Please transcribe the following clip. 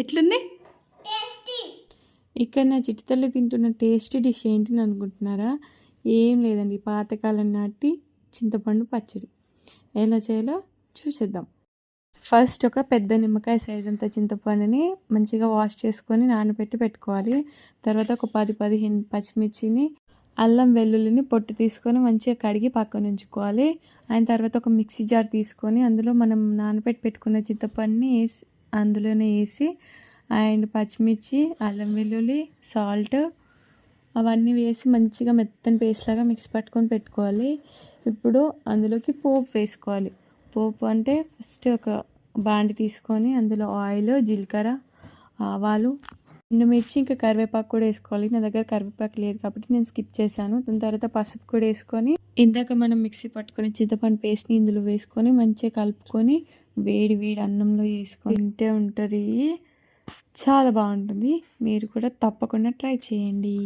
ఎట్లుంది? ఇక్కడ నా చిట్టుతల్లి తింటున్న టేస్టీ డిష్ ఏంటిని అనుకుంటున్నారా? ఏం లేదండి, పాతకాలం నాటి చింతపండు పచ్చడి. ఎలా చేయాలో చూసేద్దాం. ఫస్ట్ ఒక పెద్ద నిమ్మకాయ సైజ్ అంత చింతపండుని మంచిగా వాష్ చేసుకొని నానబెట్టి పెట్టుకోవాలి. తర్వాత ఒక 10-15 పచ్చిమిర్చిని, అల్లం వెల్లుల్లిని పొట్టు తీసుకొని మంచిగా కడిగి పక్కన ఉంచుకోవాలి. ఆయన తర్వాత ఒక మిక్సీ జార్ తీసుకొని అందులో మనం నానబెట్టి పెట్టుకున్న చింతపండుని అందులోనే వేసి అండ్ పచ్చిమిర్చి, అల్లం వెల్లుల్లి, సాల్ట్ అవన్నీ వేసి మంచిగా మెత్తని పేస్ట్ లాగా మిక్స్ పట్టుకొని పెట్టుకోవాలి. ఇప్పుడు అందులోకి పోపు వేసుకోవాలి. పోపు అంటే ఫస్ట్ ఒక బాండి తీసుకొని అందులో ఆయిల్, జీలకర్ర, ఆవాలు, ఎండుమిర్చి, ఇంకా కరివేపాకు కూడా వేసుకోవాలి. నా దగ్గర కరివేపాకు లేదు కాబట్టి నేను స్కిప్ చేశాను. దాని తర్వాత పసుపు కూడా వేసుకొని ఇందాక మనం మిక్సీ పట్టుకొని చింతపండు పేస్ట్ని ఇందులో వేసుకొని మంచిగా కలుపుకొని వేడి వేడి అన్నంలో వేసుకొని తింటే ఉంటుంది. చాలా బాగుంటుంది. మీరు కూడా తప్పకుండా ట్రై చేయండి.